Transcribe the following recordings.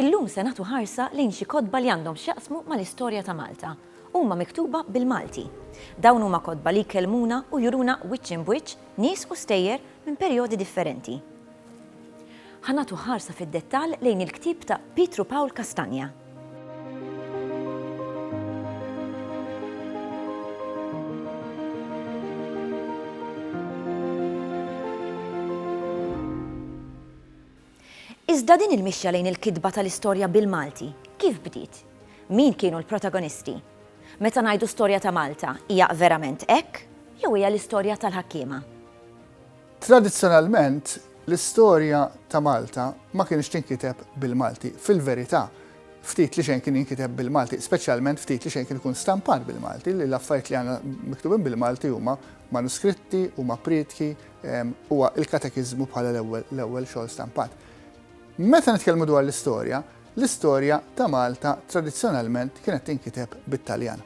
Illum se nagħtu ħarsa lejn xi kotba li għandhom x'jaqsmu mal-istorja ta' Malta. Huma miktuba bil-Malti. Dawn huma kotba li jkellmuna u juruna wiċċ in wiċċ nies u stejjer minn perjodi differenti. Ħanatu ħarsa fid-dettall lejn il-ktieb ta' Pietru Paul Castagna. Iżda din il-mixja lejn il-kitba tal-istorja bil-Malti, kif bdiet? Min kienu l-protagonisti? Meta ngħidu storja ta' Malta, hija verament hekk jew hija l-istorja tal-ħakkiema? Tradizzjonalment, l-istorja ta' Malta ma kienx tinkiteb bil-Malti. Fil-verità, ftit li xejn kien jinkiteb bil-Malti, speċjalment ftit li xejn kien ikun stampat bil-Malti, li l-affarijiet li għandna miktubin bil-Malti huma manuskritti, huma pritki, huwa il-katekizmu bħala l-ewwel xogħol stampat. Meta nitkellmu dwar l-istorja ta' Malta tradizzjonalment kienet tinkiteb bit-Taljan.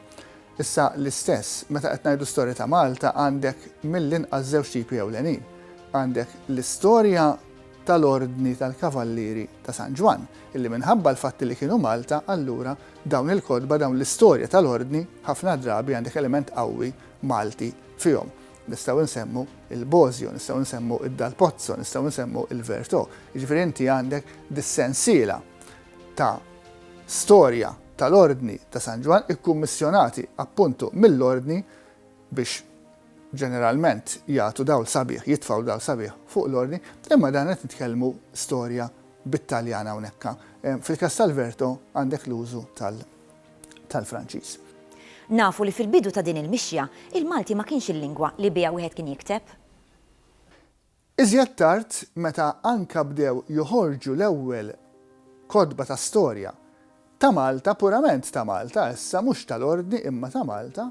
Issa l-istess, meta qed ngħidu storja ta' Malta għandek mill-inqas żewġ tipi ewlenin. Għandek l-istorja tal-ordni tal-kavallieri ta' San Ġwan, illi minħabba l-fatti li kienu Malta, allura dawn il-kodba, dawn l-istorja tal-ordni ħafna drabi għandek element qawwi Malti fihom. Nistgħu nsemmu il-Bosio, nistgħu nsemmu id-Dal Pozzo, nistgħu nsemmu il-Verto. Jiġifieri inti għandek dis-sensiela ta' storja tal-ordni ta' San Ġwan ikkummissjonati appuntu mill-ordni biex ġeneralment jagħtu dawl sabiħ, jitfgħu dawl sabiħ fuq l-ordni, imma dan qed nitkellmu storja bit-Taljan hawnhekk. Fil-każ tal-Verto għandek l-użu tal-Franċiż. Nafu li fil-bidu ta' din il-mixja, il-Malti ma kienx il-lingwa li biha wieħed kien jikteb. Iżjed tard meta anka bdew joħorġu l-ewwel kodba ta' storja ta' Malta, purament ta' Malta, issa mhux tal-ordni imma ta' Malta,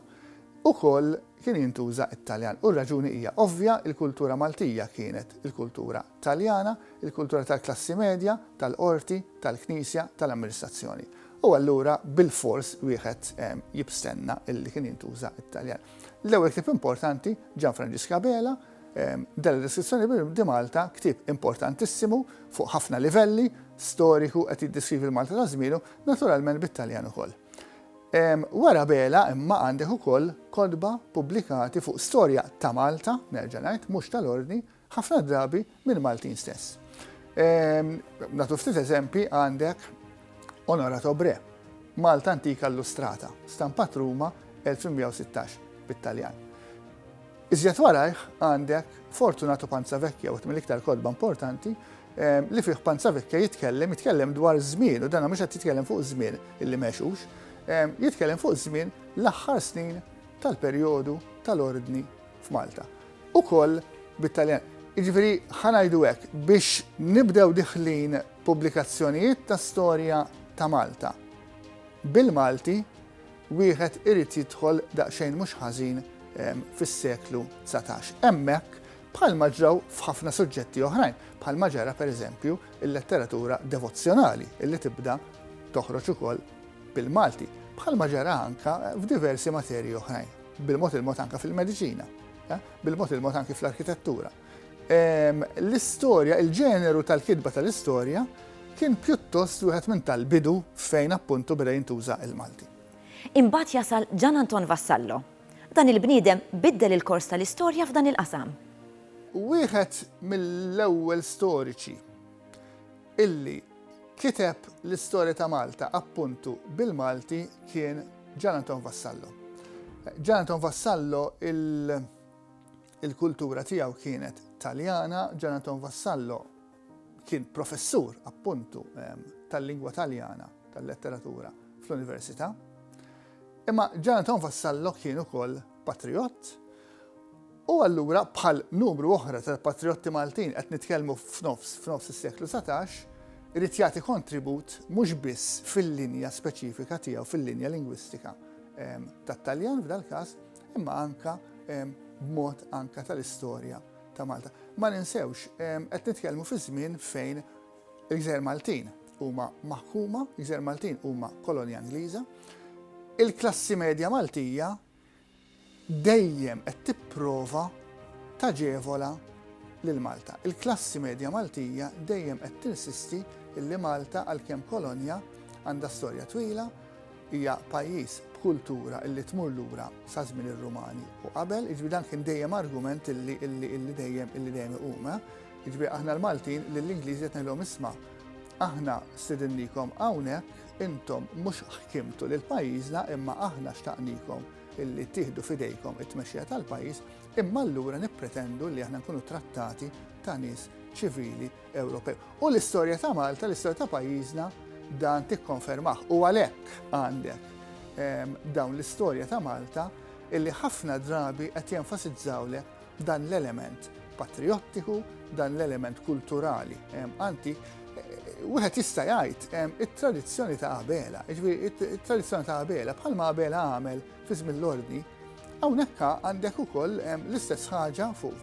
ukoll kien jintuża it-Taljan. U r-raġuni hija ovvja, il-kultura Maltija kienet il-kultura Taljana, il-kultura tal-klassi medja, tal-qorti, tal-Knisja, tal-amministrazzjoni. U allura bil-fors wieħed jibstenna illi kien jintuża it-Taljan. L-ewwel ktieb importanti, Gianfrancesco Bela, della deskrizzjoni di Malta, ktieb importantissimu fuq ħafna livelli, storiku qed jiddeskrivi l-Malta ta' żmienu, naturalment bit-Taljan ukoll. Wara Bela imma għandek ukoll kodba pubblikati fuq storja ta' Malta, nerġa' ngħid, mhux tal-ordni, ħafna drabi minn Maltin stess. Nagħtu ftit eżempji għandek Onorato Bre, Malta Antika Illustrata, stampat Ruma 1816 bit-Taljan. Iżjed warajh għandek Fortunato Panzavecchia, wieħed mill-iktar kodba importanti, li fih Panzavecchia jitkellem dwar żmien, u dan mhux qed jitkellem fuq żmien illi mexux, jitkellem fuq żmien l-aħħar snin tal-perjodu tal-ordni f'Malta. Ukoll bit-Taljan. Jiġifieri ħanajdu hekk biex nibdew diħlin pubblikazzjonijiet ta' storja ta' Malta. Bil-Malti, wieħed irid jidħol daqsxejn mhux ħażin fis-seklu 19. Hemmhekk bħalma ġraw f'ħafna suġġetti oħrajn, bħalma ġara pereżempju il-letteratura devozzjonali illi tibda toħroġ ukoll bil-Malti, bħalma ġara anke f'diversi materji oħrajn, bil-mod il-mod anke fil-mediċina, bil-mod il-mod anke fl-arkitettura. L-istorja, il-ġeneru tal-kitba tal-istorja kien pjuttost wieħed minn tal-bidu fejn appuntu beda jintuża il-Malti. Imbagħad jasal Gian Anton Vassallo. Dan il-bniedem biddel il-kors tal-istorja f'dan il-qasam. Wieħed mill-ewwel storiċi illi kiteb l-istorja ta' Malta appuntu bil-Malti kien Gian Anton Vassallo. Gian Anton Vassallo il-kultura tiegħu kienet Taljana, Gian Anton Vassallo kien professur appuntu tal-lingwa Taljana, tal-letteratura fl-Università. Imma Gian Anton Vassallo kien ukoll patriott u allura bħal numru oħra tal-patriotti Maltin qed nitkellmu f'nofs is-seklu 19 irid jagħti kontribut mhux biss fil-linja speċifika tiegħu fil-linja lingwistika tat-Taljan f'dal każ, imma anke b'mod anke tal-istorja ta' Malta. Ma ninsewx, qed nitkellmu fi żmien fejn il-Gżejjer Maltin huma maħkuma, il-Gżejjer Maltin huma kolonja Ingliża, il-klassi medja Maltija dejjem qed tipprova taġevola lil Malta. Il-klassi medja Maltija dejjem qed tinsisti illi Malta għalkemm kolonja għandha storja twila, hija pajjiż b'kultura illi tmur lura sa żmien ir-Rumani u qabel, jiġri dan kien dejjem argument illi dejjem huma. Jiġri aħna l-Maltin lill-Ingliżi qed ngħidulhom isma' aħna stidinnikom hawnhekk intom mhux ħkimtu lil pajjiżna imma aħna xtaqnikom illi tieħdu fidejkom it-tmexxija tal-pajjiż imma allura nippretendu li aħna nkunu trattati ta' nies ċivili Ewropew. U l-istorja ta' Malta, l-istorja ta' pajjiżna dan tikkonfermah u għalhekk għandek dawn l-istorja ta' Malta illi ħafna drabi qed jenfasizzawlek dan l-element patriottiku, dan l-element kulturali. Anti, wieħed jista' jgħid it-tradizzjoni ta' Abela, it-tradizzjoni ta' Abela bħalma Abela għamel fi żmien l-ordni, hawnhekk għandek ukoll l-istess ħaġa fuq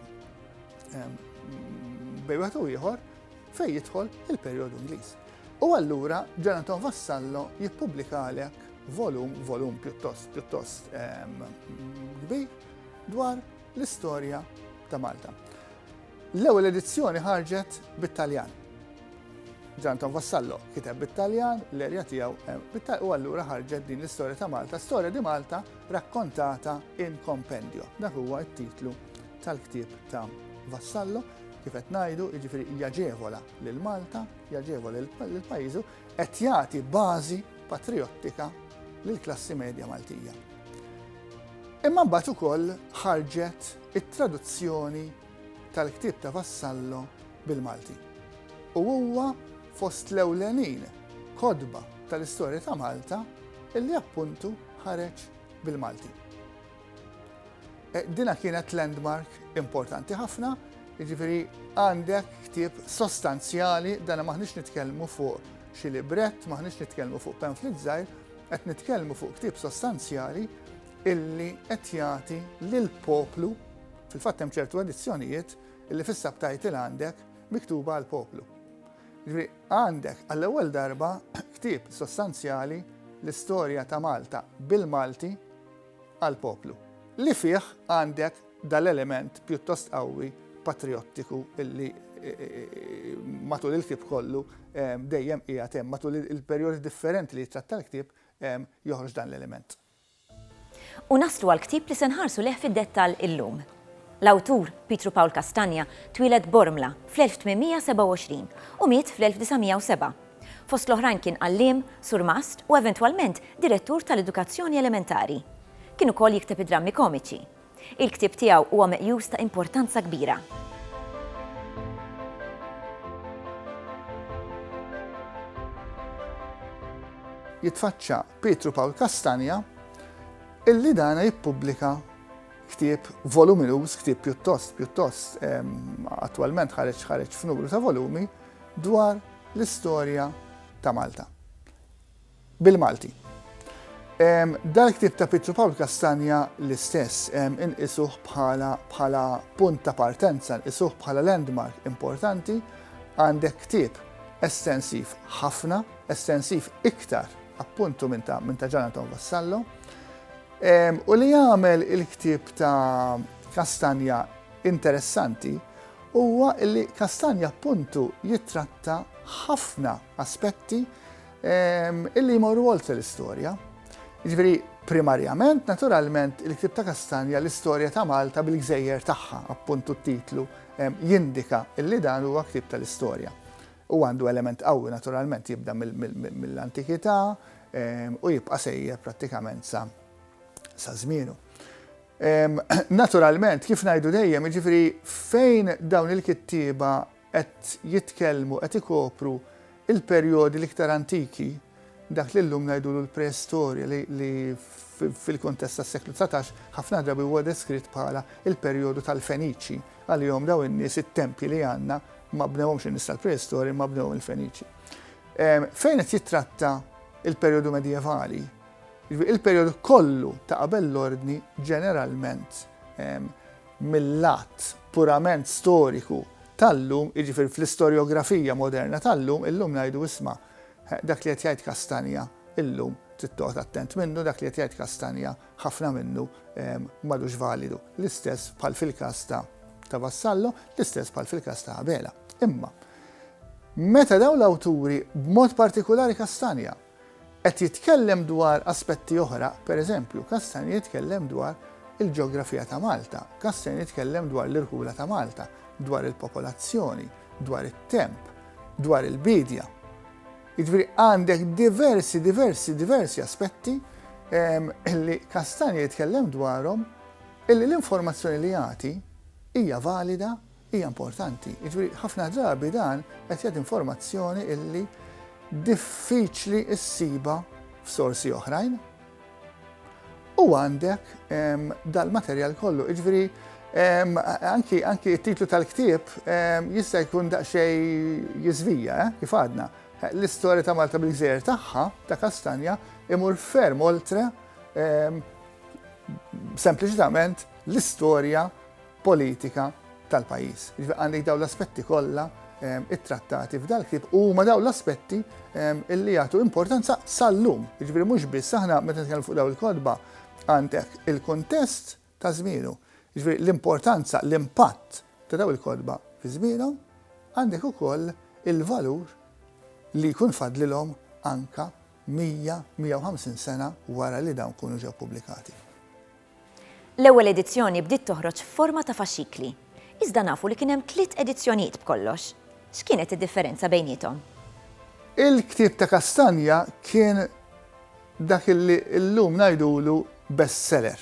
bejn wieħed u ieħor fejn jidħol il-perjodu Ingliż. U allura Jonathan Vassallo jippubblikalek volum pjuttost kbir dwar l-istorja ta' Malta. L-ewwel edizzjoni ħarġet bit-Taljan. Jonathan Vassallo kiteb bit-Taljan, l-erja tiegħu u allura ħarġet din l-istorja ta' Malta, storja di Malta rakkontata in compendio. Dak huwa t-titlu tal-ktieb ta' Vassallo, kif qed ngħidu, jiġifieri jaġevola lil Malta, jaġevola lil pajjiżu, qed jagħti bażi patriottika lill-klassi medja Maltija. Imma mbagħad ukoll ħarġet it-traduzzjoni tal-ktieb ta' Vassallo bil-Malti. U huwa fost l-ewlenin kodba tal-istorja ta' Malta illi appuntu ħareġ bil-Malti. Dina kienet landmark importanti ħafna, jiġifieri għandek ktieb sostanzjali, dana maħniex nitkellmu fuq xi librett, maħniex nitkellmu fuq pamflet żgħir, qed nitkellmu fuq ktieb sostanzjali illi qed jagħti lill-poplu, fil-fatt hemm ċertu edizzjonijiet illi fis-subtitle għandek miktuba għall-poplu. Jiġifieri għandek għall-ewwel darba ktieb sostanzjali l-istorja ta' Malta bil-Malti għall-poplu. Li fih għandek dal-element pjuttost qawwi patriottiku illi matul il-ktieb kollu dejjem qiegħed hemm, matul il-perjodi differenti li jitratta l-ktieb joħroġ dan l-element. U naslu għal-ktieb li se nħarsu leħ fid-dettall illum. L-awtur Pietru Paul Castagna twieled Bormla fl-1827 u miet fl-1907. Fost l-oħrajn kien għalliem, surmast u eventwalment direttur tal-edukazzjoni elementari. Kien ukoll jikteb id-drammi komiċi. Il-ktieb tiegħu huwa meqjus ta' importanza kbira. Jitfaċċa Pietru Paul Castagna illi dana jippubblika ktieb voluminus, ktieb pjuttost attwalment ħareġ f'numru ta' volumi dwar l-istorja ta' Malta. Bil-Malti. Dal-ktieb ta' Pietru Paul Castagna l-istess inqisuh bħala punt ta' partenza, inqisuh bħala landmark importanti, għandek ktieb estensiv ħafna, estensiv iktar appuntu minn ta' Jonathan Vassallo. U li jagħmel il-ktieb ta' Castagna interessanti huwa li Castagna appuntu jitratta ħafna aspetti illi jmorru oltre l-istorja. Jiġifieri primarjament, naturalment, il-ktieb ta' Castagna l-istorja ta' Malta bil-gżejjer tagħha, appuntu t-titlu jindika illi dan huwa ktieb tal-istorja. U għandu element qawwi naturalment jibda mill-antikità u jibqa' sejjer prattikament sa żmienu. Naturalment, kif ngħidu dejjem, jiġifieri fejn dawn il-kittieba qed jitkellmu, qed ikopru il-perjodi l-iktar antiki, dak li llum ngħidulu l-preistorja li fil-kontest tas-seklu 19 ħafna drabi huwa deskritt bħala il-perjodu tal-Feniċi. Għalihom daw in-nies it-tempji li għandna ma bnewhomx in-nies tal-preistorja ma bnewhom il-Feniċi. Fejn qed jitratta il-perjodu medjevali? Il-perjodu kollu ta' qabel l-ordni ġeneralment mill-lat purament storiku tal-lum, jiġifieri fl-istorjografija moderna tal-lum, illum ngħidu isma' dak li qed jgħid Castagna illum trid toqgħod attent minnu, dak li qed jgħid Castagna ħafna minnu m'għadux validu. L-istess bħal fil-każ ta' ta' Vassallo, l-istess bħal fil-każ ta' Abela. Imma, meta dawn l-awturi b'mod partikolari Kastanja qed jitkellem dwar aspetti oħra, pereżempju, Kastanja jitkellem dwar il-ġeografija ta' Malta, Kastanja jitkellem dwar l-irħula ta' Malta, dwar il-popolazzjoni, dwar it-temp, dwar il-bidja. Jiġifieri għandek diversi aspetti illi Kastanja jitkellem dwarhom illi l-informazzjoni li jagħti hija valida, hija importanti. Jiġifieri ħafna drabi dan qed jagħti informazzjoni illi diffiċli issiba f'sorsi oħrajn. U għandek dal-materjal kollu. Jiġifieri anki t-titlu tal-ktieb jista' jkun daqsxejn jiżvija, kif għadna. L-istorja ta' Malta bil-gżejjer tagħha ta' Kastanja imur ferm oltre sempliċitament l-istorja politika tal-pajjiż. Għandek dawn l-aspetti kollha it-trattati f'dal-ktieb huma dawn l-aspetti illi jagħtu importanza sal-lum. Jiġifieri mhux biss aħna meta nitkellmu fuq dawn il-kodba għandek il-kuntest ta' żmienu. Jiġifieri l-importanza, l-impatt ta' dawn il-kodba fi żmienhom għandek ukoll il-valur li jkun fadlilhom anka 100-150 sena wara li dawn kunu ġew pubblikati. L-ewwel edizzjoni bdiet toħroġ f'forma ta' faxxikli. Iżda nafu li kien hemm 3 edizzjonijiet b'kollox. X'kienet id-differenza bejniethom? Il-ktieb ta' Kastanja kien dak li llum ngħidulu bestseller.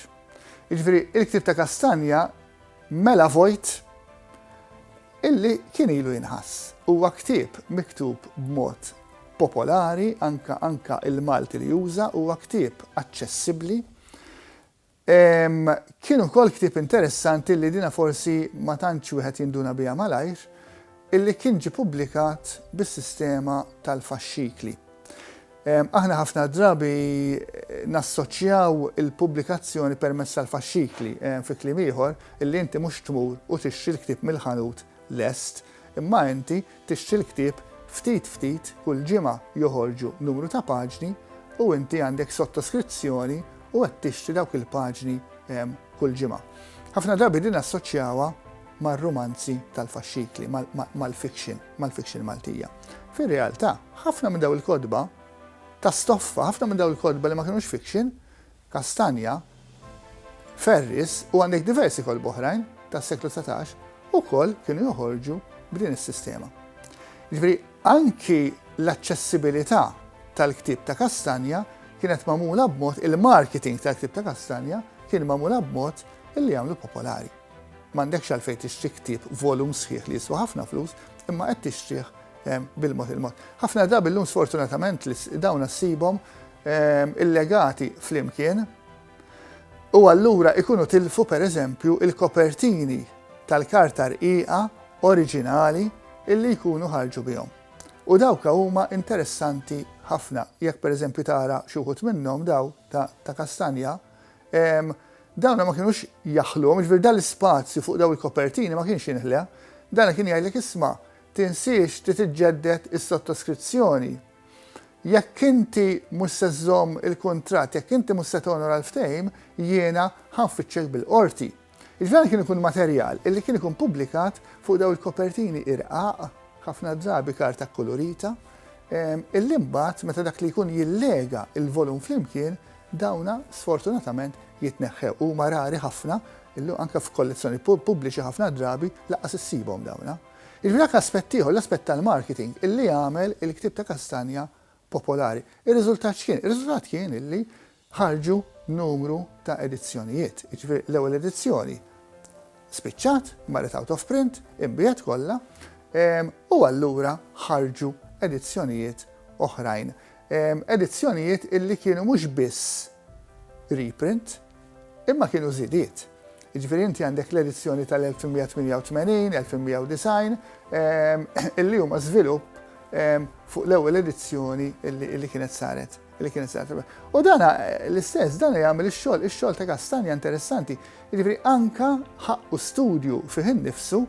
Jiġifieri il-ktieb ta' Kastanja mela vojt illi kien ilu jinħass. Huwa ktieb miktub b'mod popolari, anka il-Malti li juża, huwa ktieb aċċessibbli. Kienu ukoll ktieb interessanti li dina forsi ma tantx wieħed jinduna biha malajr, illi kien ġie pubblikat bis-sistema tal-faxxikli. Aħna ħafna drabi nassoċjaw il-pubblikazzjoni permezz tal-faxxikli fi kliem ieħor illi inti mhux tmur u tixtri l-ktieb mill-ħanut lest, imma inti tixtri l-ktieb ftit kull ġimgħa joħorġu numru ta' paġni u inti għandek sottoskrizzjoni u qed tixtri dawk il-paġni kull ġimgħa. Ħafna drabi din assoċjawha mar-romanzi tal-faxxikli, mal-fiction Maltija. Fir-realtà, ħafna minn dawn il-kodba ta' stoffa, ħafna minn dawn il-kodba li ma kinux fiction, Kastanja, Ferris u għandek diversi kodba oħrajn tas-seklu 19 ukoll kienu joħorġu b'din is-sistema. Jiġifieri anki l-aċċessibilità tal-ktieb ta' Kastanja kienet magħmula b'mod, il-marketing tal-ktieb ta' Kastanja kien magħmula b'mod illi jagħmlu popolari. M'għandekx għalfejn tixtri ktieb volum sħiħ li jiswa ħafna flus, imma qed tixtrih bil-mod il-mod. Ħafna drabi llum sfortunatament li dawn ssibhom illegati flimkien u allura ikunu tilfu pereżempju il-kopertini tal-karta rqiqa oriġinali illi jkunu ħarġu bihom. U dawk huma interessanti ħafna. Jekk pereżempju tara xi wħud minnhom daw ta' Kastanja, dawna ma kienux jaħluhom, jiġifieri dal-ispazju fuq daw il-kopertini ma kienx jinħla, dan kien jgħidlek isma' tinsiex tiġġedded is-sottoskrizzjoni. Jekk inti mhux se żżomm il-kuntratt, jekk inti mhux se tonora l-ftehim, jiena ħanfittxek bil-qorti. Jiġifieri kien ikun materjal illi kien ikun pubblikat fuq daw il-kopertini irqaq, ħafna drabi karta kolorita, illi mbagħad meta dak li jkun jillega il-volum flimkien dawna sfortunatament jitneħħew huma rari ħafna illu anke f'kollezzjoni pubbliċi ħafna drabi laqqas issibhom dawna. Jiġifieri dak aspett ieħor l-aspett tal-marketing illi jagħmel il-ktieb ta' Kastanja popolari. Ir-riżultat x'kien? Ir-riżultat kien illi ħarġu numru ta' edizzjonijiet. Jiġifieri l-ewwel edizzjoni spiċċat, marret out of print, imbijat kollha, u allura ħarġu edizzjonijiet oħrajn. Edizzjonijiet illi kienu mhux biss reprint, imma kienu żidiet. Jiġifieri inti għandek l-edizzjoni tal-1188, 1190, illi huma żvilupp fuq l-ewwel edizzjoni illi kienet saret. U dana l-istess, dana jagħmel ix-xogħol ta' Kastanja interessanti. Jiġifieri anka ħaqqu studju fih innifsu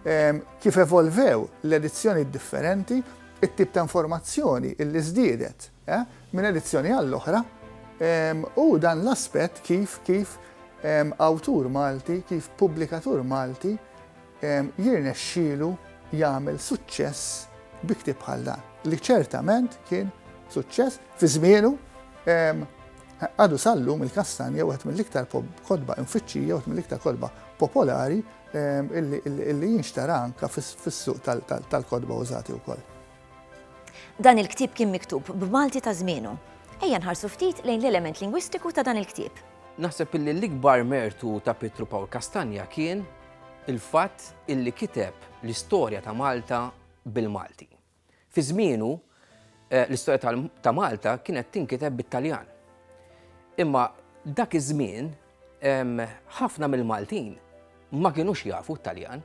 kif evolvew l-edizzjoni differenti, it-tip ta' informazzjoni illi żdiedet minn edizzjoni għall-oħra, u dan l-aspett kif awtur Malti, kif pubblikatur Malti jirnexxielu jagħmel suċċess bi ktieb bħal dan. Li ċertament kien suċċess fi żmienu għadu sallum il-Kastanja waħed mill-iktar kodba infittxija, waħed mill-iktar kodba popolari illi jinxtara anka fis-suq tal-kodba użati wkoll. Dan il-ktieb kien miktub b'Malti ta' żmienu. Ejja nħarsu ftit lejn l-element lingwistiku ta' dan il-ktieb. Naħseb illi l-ikbar mertu ta' Pietru Pawl Kastanja kien il-fatt illi kiteb l-istorja ta' Malta bil-Malti. Fi żmienu l-istorja ta' Malta kienet tinkiteb bit-Taljan. Imma dak iż-żmien ħafna mill-Maltin ma kienux jafu t-Taljan.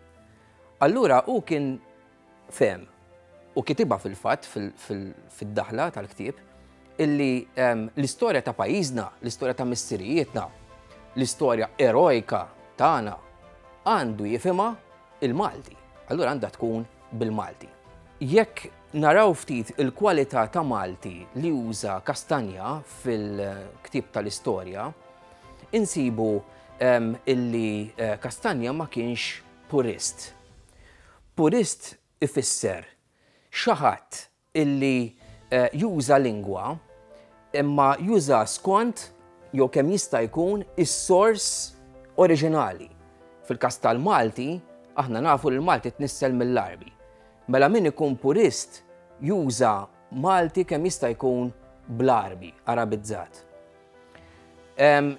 Allura hu kien fehem u kitibha fil-fatt fid-daħla tal-ktieb illi l-istorja ta' pajjiżna, l-istorja ta' missirijietna, l-istorja erojka tagħna għandu jifhimha il-Malti. Allura għandha tkun bil-Malti. Jekk naraw ftit il-kwalità ta' Malti li uża Kastanja fil-ktieb tal-istorja, insibu illi Kastanja ma kienx purist. Purist ifisser xi ħadd illi juża lingwa imma juża skont jew kemm jista' jkun is-sors oriġinali. Fil-każ tal-Malti aħna nafu li l-Malti tnissel mill-Arbi. Mela min ikun purist juża Malti kemm jista' jkun bl-Arbi, Arabizzat.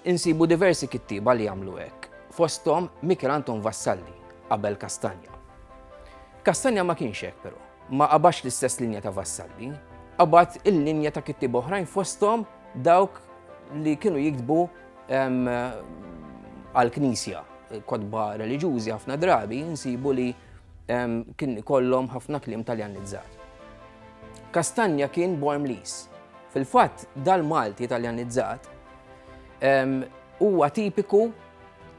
Insibu diversi kittiba li jagħmlu hekk. Fosthom Mikel Anton Vassalli qabel Kastanja. Kastanja ma kienx hekk però, ma qabax l-istess linja ta' Vassalli, qabad il-linja ta' kittiba oħrajn fosthom dawk li kienu jiktbu għall-Knisja, kodba reliġjużi ħafna drabi insibu li kien ikollhom ħafna kliem Taljanizzat. Kastanja kien born Mlis. Fil-fatt dal-Malti Taljanizzat huwa tipiku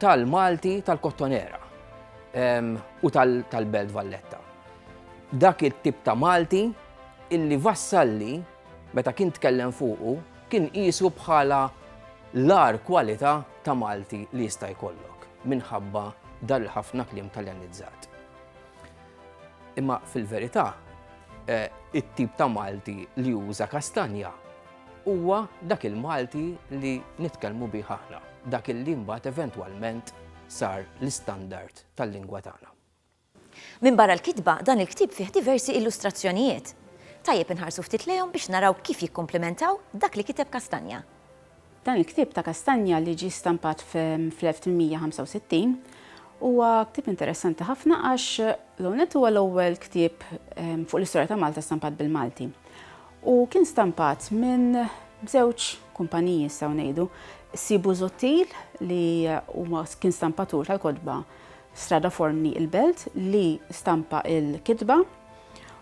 tal-Malti tal-Kottonera u tal-Belt Valletta. Dak it-tip ta' Malti illi Vassalli meta kien tkellem fuqu kien qisu bħala l-ar kwalità ta' Malti li jista' jkollok minħabba dal-ħafna kliem Taljanizzat. Imma fil-verità it-tip ta' Malti li uża Kastanja huwa dak il-Malti li nitkellmu bih aħna, dak il-li mbagħad eventwalment sar l-istandard tal-lingwa tagħna. Min barra l-kitba dan il-ktieb fih diversi illustrazzjonijiet. Tajjeb inħarsu ftit lejhom biex naraw kif jikkomplementaw dak li kiteb Kastanja. Dan il-ktieb ta' Kastanja li ġie stampat fl-1865 huwa ktieb interessanti ħafna għax l-għonet huwa l-ewwel ktieb fuq l-istorja ta' Malta stampat bil-Malti. U kien stampat minn żewġ kumpaniji saw ngħidu, Sibu Zottil li huma kien stampatur tal-kodba Strada Forni il-Belt li stampa il-kitba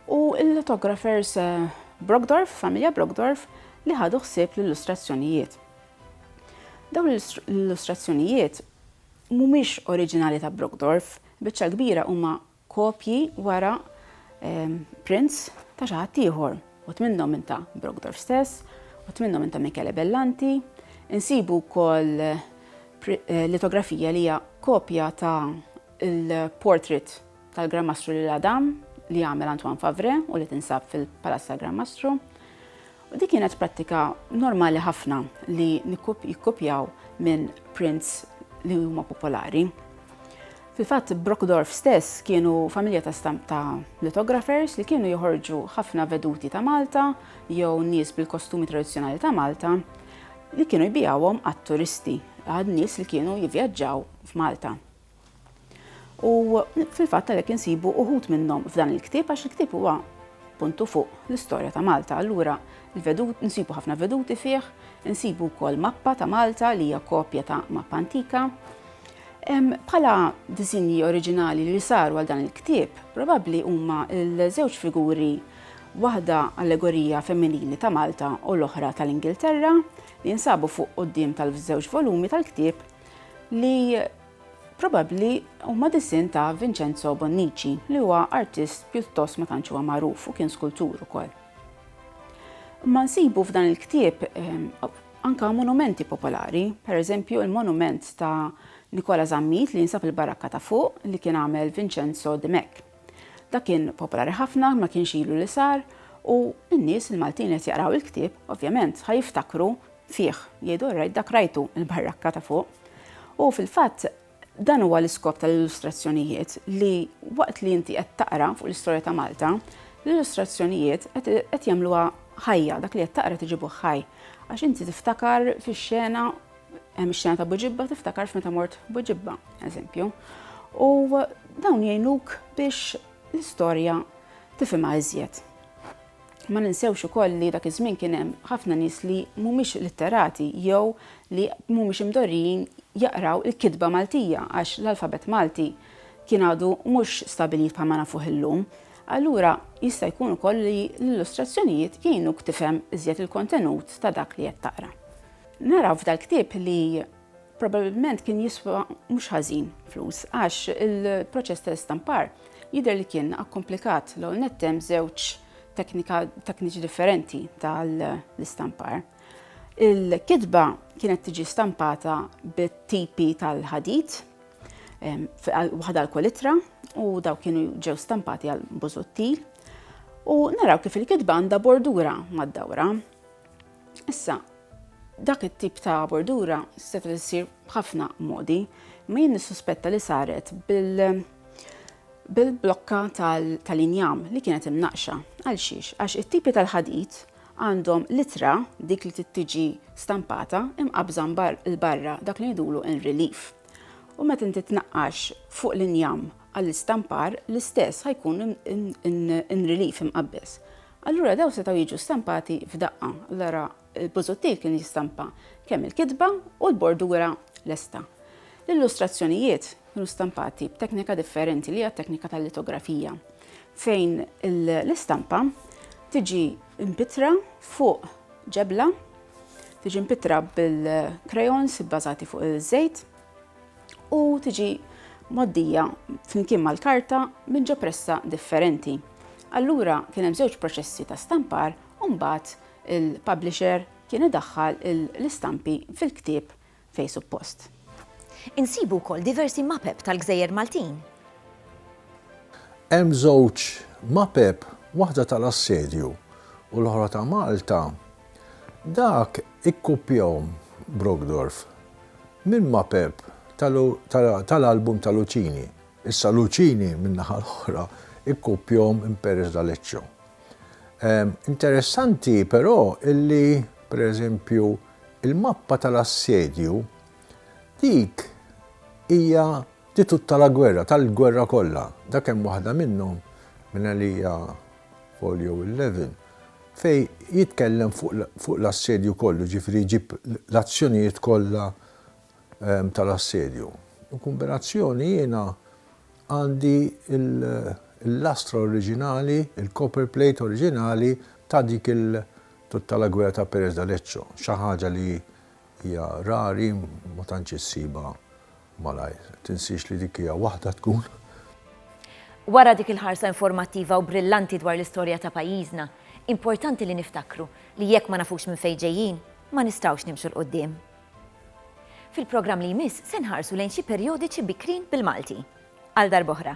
u l-lithographers Brogdorf, familja Brogdorf li ħadu ħsieb l-illustrazzjonijiet. Dawn l-illustrazzjonijiet mhumiex oriġinali ta' Brogdorf, biċċa kbira huma kopji wara prints ta' xi ħadd ieħor. Wħud minnhom minn ta' Brogdorf stess, wħud minnhom minn ta' Michele Bellanti. Insibu wkoll litografija li hija kopja ta' il-portrait tal-Gran Mastru lil Adam li għamel Antoine Favre u li tinsab fil-Palazz tal-Gran Mastru. U dik kienet prattika normali ħafna li jikkopjaw minn prints li huma popolari. Fil-fatt Brogdorf stess kienu familja ta' lithographers li kienu joħorġu ħafna veduti ta' Malta jew nies bil-kostumi tradizzjonali ta' Malta li kienu jbijawhom għat-turisti, għad nies li kienu jivvjaġġaw f'Malta. U fil-fatt għalhekk insibu uħud minnhom f'dan il-ktieb għax il-ktieb huwa puntu fuq l-istorja ta' Malta. Allura nsibu ħafna veduti fih, insibu wkoll mappa ta' Malta li hija kopja ta' mappa antika. Bħala diżinji oriġinali li saru għal dan il-ktieb, probabbli huma l-żewġ figuri, waħda allegorija femminili ta' Malta u l-oħra tal-Ingilterra li jinsabu fuq quddiem tal-żewġ volumi tal-ktieb li probabbli huma disin ta' Vincenzo Bonnici li huwa artist pjuttost ma tantx huwa magħruf u kien skultur ukoll. Ma nsibu f'dan il-ktieb anka monumenti popolari, pereżempju il-monument ta' Nicola Zammit li jinsab il-barakka ta' fuq li kien għamel Vincenzo De Mek. Da kien popolari ħafna, ma kienx ilu li sar, u n-nies il-Maltin qed jaqraw il-ktieb, ovvjament, ħajiftakru fih, jgħidu rajt dak rajtu il-barakka ta' fuq. U fil-fatt, dan huwa l-iskop tal-illustrazzjonijiet li waqt li inti qed taqra fuq l-istorja ta' Malta, l-illustrazzjonijiet qed jagħmluha ħajja, dak li qed taqra tiġibu ħaj, għax inti tiftakar fix-xena hemm ix-xena ta' Buġibba tiftakar f'meta mort Buġibba, eżempju. U dawn jgħinuk biex l-istorja tifhimha iżjed. Ma ninsewx ukoll li dak iż-żmien kien hemm ħafna nies li mhumiex litterati jew li mhumiex imdorrijin jaqraw il-kitba Maltija għax l-alfabet Malti kien għadu mhux stabilit bħalma nafuh illum. Allura jista' jkun ukoll li l-illustrazzjonijiet jgħinuk tifhem iżjed il-kontenut ta' dak li qed taqra. Naraw f'dal-ktieb li probabbilment kien jiswa mhux ħażin flus għax il-proċess tal-istampar jidher li kien akkomplikat l nettem żewġ tekniċi differenti tal-istampar. Il-kitba kienet tiġi stampata bit-tipi tal-ħadid, waħda l-kwalitra u daw kienu ġew stampati għal bużuttil u naraw kif il-kitba għandha bordura mad-dawra. Issa, dak it-tip ta' bordura seta' issir ħafna modi, ma jien nissuspetta li saret bil-blokka tal-injam li kienet imnaqxa. Għal xiex? Għax it-tipi tal-ħadid għandhom litra dik li tiġi stampata imqabża il-barra dak li jidulu in relief. U meta inti tnaqqax fuq l-injam għall-istampar l-istess ħajkun in relief imqabbes. Allura daw setgħu jiġu stampati f'daqqa. Allura il-bużuttil kien jistampa kemm il-kitba u l-bordura lesta. L-illustrazzjonijiet kienu stampati b'teknika differenti li hija teknika tal-litografija, fejn l-istampa tiġi impitra fuq ġebla, tiġi impitra bil-crayons bbażati fuq il-żejt u tiġi moddija flimkien mal-karta minn ġo pressa differenti. Allura kien hemm żewġ proċessi ta' stampar u mbagħad il-publisher kien idaħħal l-istampi fil-ktieb fejn suppost. Insibu wkoll diversi mapep tal-Gżejjer Maltin. Hemm żewġ mapep, waħda tal-assedju u l-oħra ta' Malta. Dak ikkupjahom Brogdorf minn mapep tal-album ta' Luċini. Issa Luċini min-naħa l-oħra ikkupjahom Imperes d'Aleccio. Interessanti però illi, per eżempju, il-mappa tal-assedju dik hija titut tal-gwerra kollha. Dak hemm waħda minnhom minn għalija folio 11 fej jitkellem fuq l-assedju kollu, ġifieri jġib l-azzjonijiet kollha tal-assedju. Kombinazzjoni jiena għandi l-lastra oriġinali, il-copper plate oriġinali ta' dik il-tut tal-gwerra ta' Perez d'Aleccio. Xi ħaġa li hija rari ma tantx issiba malajr. Tinsix li dik hija waħda tkun. Wara dik il-ħarsa informattiva u brillanti dwar l-istorja ta' pajjiżna, importanti li niftakru li jekk ma nafux minn fejn ġejjin, ma nistgħux nimxu l qudiem. Fil-programm li jmiss se nħarsu lejn xi perjodiċi bikrin bil-Malti. Għal darb'oħra.